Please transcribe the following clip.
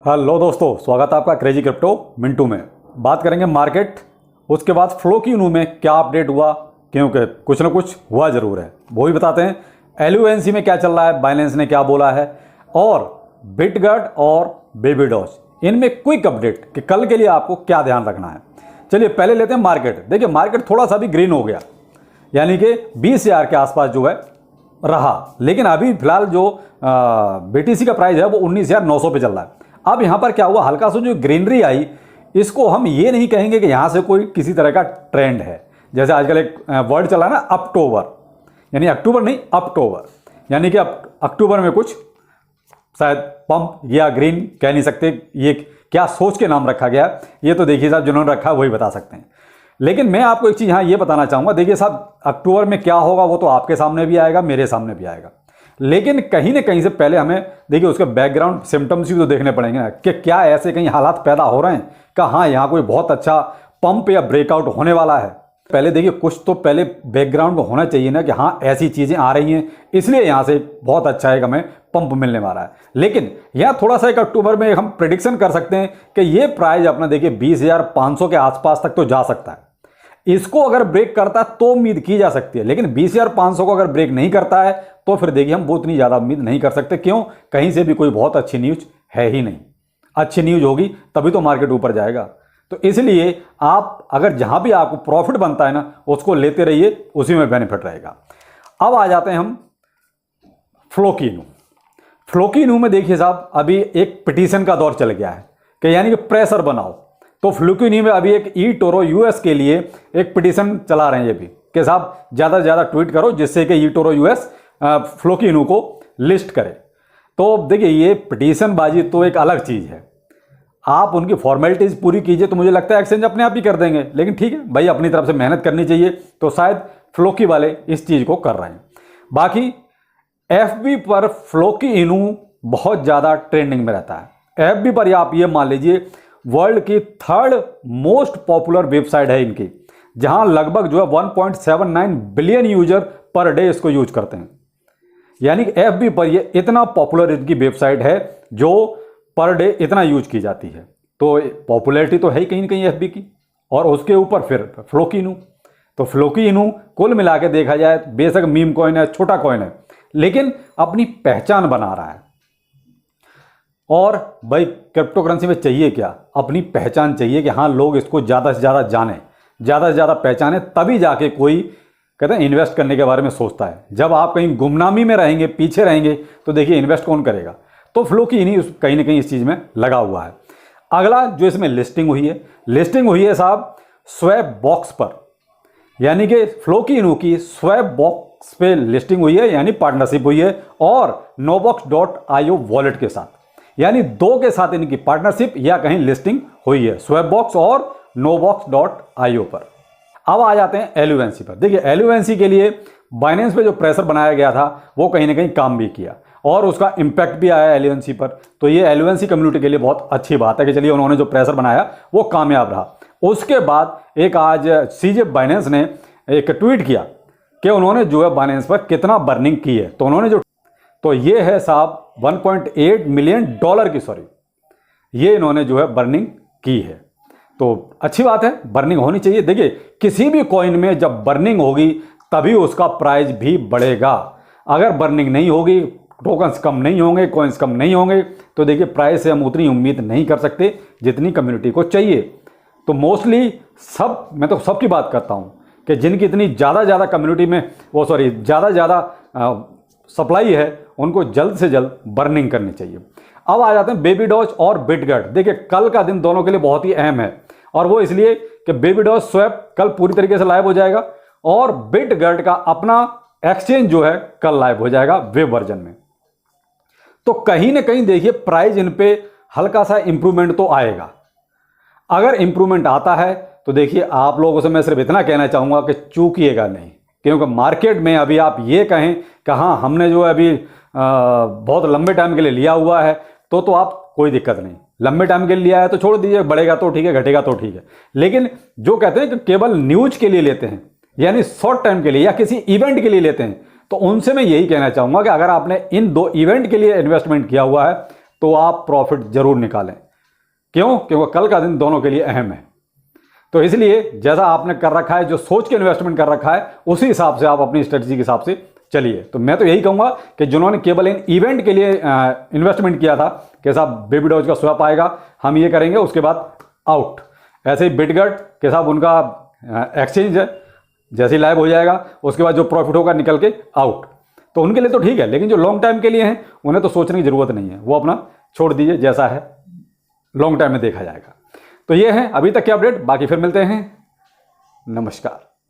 Hello दोस्तों, स्वागत है आपका क्रेजी क्रिप्टो मिंटू में। बात करेंगे मार्केट, उसके बाद फ्लो की न्यू में क्या अपडेट हुआ, क्योंकि कुछ ना कुछ हुआ ज़रूर है, वो भी बताते हैं। एलयूएनसी में क्या चल रहा है, बाइनेंस ने क्या बोला है, और बिटगट और बेबी डॉज इनमें क्विक अपडेट कि कल के लिए आपको क्या ध्यान रखना है। चलिए पहले लेते हैं मार्केट। देखिए मार्केट थोड़ा सा भी ग्रीन हो गया, यानी कि 20,000 के आसपास जो है रहा, लेकिन अभी फिलहाल जो BTC का प्राइस है वो 19,900 पे चल रहा है। अब यहाँ पर क्या हुआ, हल्का सा जो ग्रीनरी आई, इसको हम ये नहीं कहेंगे कि यहाँ से कोई किसी तरह का ट्रेंड है। जैसे आजकल एक वर्ड चला है ना, अक्टूबर, यानी अक्टूबर नहीं अक्टूबर, यानी कि अक्टूबर में कुछ शायद पंप या ग्रीन कह नहीं सकते, ये क्या सोच के नाम रखा गया, ये तो देखिए साहब जिन्होंने रखा वही बता सकते हैं। लेकिन मैं आपको एक चीज़ यहाँ ये बताना चाहूँगा, देखिए साहब अक्टूबर में क्या होगा वो तो आपके सामने भी आएगा, मेरे सामने भी आएगा, लेकिन कहीं ना कहीं से पहले हमें देखिए उसके बैकग्राउंड सिम्टम्स भी तो देखने पड़ेंगे ना, कि क्या ऐसे कहीं हालात पैदा हो रहे हैं कि हाँ यहाँ कोई बहुत अच्छा पंप या ब्रेकआउट होने वाला है। पहले देखिए कुछ तो पहले बैकग्राउंड में होना चाहिए ना कि हाँ ऐसी चीज़ें आ रही हैं, इसलिए यहाँ से बहुत अच्छा एक हमें पंप मिलने वाला है। लेकिन यहाँ थोड़ा सा एक अक्टूबर में हम प्रिडिक्शन कर सकते हैं कि ये प्राइस अपना देखिए 20,500 के आसपास तक तो जा सकता है। इसको अगर ब्रेक करता है तो उम्मीद की जा सकती है, लेकिन 20,500 को अगर ब्रेक नहीं करता है तो फिर देखिए हम उतनी ज़्यादा उम्मीद नहीं कर सकते। क्यों? कहीं से भी कोई बहुत अच्छी न्यूज है ही नहीं। अच्छी न्यूज होगी तभी तो मार्केट ऊपर जाएगा। तो इसलिए आप अगर जहां भी आपको प्रॉफिट बनता है ना, उसको लेते रहिए, उसी में बेनिफिट रहेगा। अब आ जाते हैं हम फ्लोकीनू। फ्लोकीनू में देखिए साहब अभी एक पिटीशन का दौर चल गया है कि यानी कि प्रेशर बनाओ। तो फ्लोकीनू में अभी एक eToro US के लिए एक पिटीशन चला रहे हैं ये भी कि साहब ज़्यादा से ज़्यादा ट्वीट करो जिससे कि eToro US फ्लोकीनू को लिस्ट करे। तो देखिए ये पिटीशन बाजी तो एक अलग चीज़ है, आप उनकी फॉर्मेलिटीज़ पूरी कीजिए तो मुझे लगता है एक्सचेंज अपने आप ही कर देंगे, लेकिन ठीक है भाई अपनी तरफ से मेहनत करनी चाहिए, तो शायद फ्लोकी वाले इस चीज़ को कर रहे हैं। बाकी FB पर फ्लोकीनू बहुत ज़्यादा ट्रेंडिंग में रहता है। FB पर आप ये मान लीजिए वर्ल्ड की 3rd मोस्ट पॉपुलर वेबसाइट है इनकी, जहां लगभग जो है 1.79 बिलियन यूजर पर डे इसको यूज करते हैं। यानी कि FB पर ये इतना पॉपुलर इनकी वेबसाइट है जो पर डे इतना यूज की जाती है। तो पॉपुलैरिटी तो है ही कहीं ना कहीं FB की, और उसके ऊपर फिर फ्लोकीनू। तो फ्लोकीनू कुल मिला के देखा जाए बेशक मीम कॉइन है, छोटा कॉइन है, लेकिन अपनी पहचान बना रहा है। और भाई क्रिप्टो करेंसी में चाहिए क्या? अपनी पहचान चाहिए कि हाँ लोग इसको ज़्यादा से ज़्यादा जाने, ज़्यादा से ज़्यादा पहचाने, तभी जाके कोई कहते हैं इन्वेस्ट करने के बारे में सोचता है। जब आप कहीं गुमनामी में रहेंगे, पीछे रहेंगे, तो देखिए इन्वेस्ट कौन करेगा? तो फ्लोकीनू कहीं ना कहीं इस चीज़ में लगा हुआ है। अगला जो इसमें लिस्टिंग हुई है साहब स्वैप बॉक्स पर, यानी कि फ्लोकीनू की स्वैप बॉक्स पे लिस्टिंग हुई है, यानी पार्टनरशिप हुई है, और nobox.io वॉलेट के साथ, यानी दो के साथ इनकी पार्टनरशिप या कहीं लिस्टिंग हुई है, स्वैपबॉक्स और nobox.io पर। अब आ जाते हैं एलयूएनसी पर। देखिए एलयूएनसी के लिए बाइनेंस पे जो प्रेशर बनाया गया था वो कहीं ना कहीं काम भी किया, और उसका इंपैक्ट भी आया एलयूएनसी पर। तो ये एलयूएनसी कम्युनिटी के लिए बहुत अच्छी बात है कि चलिए उन्होंने जो प्रेशर बनाया वो कामयाब रहा। उसके बाद एक आज CZ बाइनेंस ने एक ट्वीट किया कि उन्होंने जो है बाइनेंस पर कितना बर्निंग की है। तो उन्होंने जो तो ये है साहब $1.8 मिलियन की ये इन्होंने जो है बर्निंग की है। तो अच्छी बात है, बर्निंग होनी चाहिए। देखिए किसी भी कॉइन में जब बर्निंग होगी तभी उसका प्राइस भी बढ़ेगा। अगर बर्निंग नहीं होगी, टोकन्स कम नहीं होंगे, कॉइन्स कम नहीं होंगे, तो देखिए प्राइस से हम उतनी उम्मीद नहीं कर सकते जितनी कम्युनिटी को चाहिए। तो मोस्टली सब, मैं तो सबकी बात करता हूँ कि जिनकी इतनी ज़्यादा कम्युनिटी में ज़्यादा सप्लाई है, उनको जल्द से जल्द बर्निंग करनी चाहिए। अब आ जाते हैं बेबी डॉज और बिटगट। देखिए कल का दिन दोनों के लिए बहुत ही अहम है, और वो इसलिए कि बेबी डॉज स्वैप कल पूरी तरीके से लाइव हो जाएगा, और बिटगट का अपना एक्सचेंज जो है कल लाइव हो जाएगा वेब वर्जन में। तो कहीं ना कहीं देखिए प्राइस इन पे हल्का सा इंप्रूवमेंट तो आएगा। अगर इंप्रूवमेंट आता है तो देखिए आप लोगों से मैं सिर्फ इतना कहना चाहूंगा कि चूकिएगा नहीं, क्योंकि मार्केट में अभी आप ये कहें कि हाँ हमने जो है अभी बहुत लंबे टाइम के लिए लिया हुआ है, तो आप कोई दिक्कत नहीं, लंबे टाइम के लिए लिया है तो छोड़ दीजिए, बढ़ेगा तो ठीक है, घटेगा तो ठीक है। लेकिन जो कहते हैं कि केवल न्यूज के लिए लेते हैं, यानी शॉर्ट टाइम के लिए या किसी इवेंट के लिए लेते हैं, तो उनसे मैं यही कहना चाहूँगा कि अगर आपने इन 2 इवेंट के लिए इन्वेस्टमेंट किया हुआ है तो आप प्रॉफिट जरूर निकालें। क्यों? क्योंकि कल का दिन दोनों के लिए अहम है। तो इसलिए जैसा आपने कर रखा है, जो सोच के इन्वेस्टमेंट कर रखा है, उसी हिसाब से आप अपनी स्ट्रेटजी के हिसाब से चलिए। तो मैं तो यही कहूँगा कि जिन्होंने केवल इन इवेंट के लिए इन्वेस्टमेंट किया था कि साहब बेबी डॉज का स्वैप आएगा, हम ये करेंगे, उसके बाद आउट। ऐसे ही बिटगट के साहब उनका एक्सचेंज है, जैसे ही लाइव हो जाएगा उसके बाद जो प्रॉफिट होगा निकल के आउट। तो उनके लिए तो ठीक है, लेकिन जो लॉन्ग टाइम के लिए हैं उन्हें तो सोचने की ज़रूरत नहीं है, वो अपना छोड़ दीजिए, जैसा है लॉन्ग टाइम में देखा जाएगा। तो ये है अभी तक के अपडेट, बाकी फिर मिलते हैं। नमस्कार।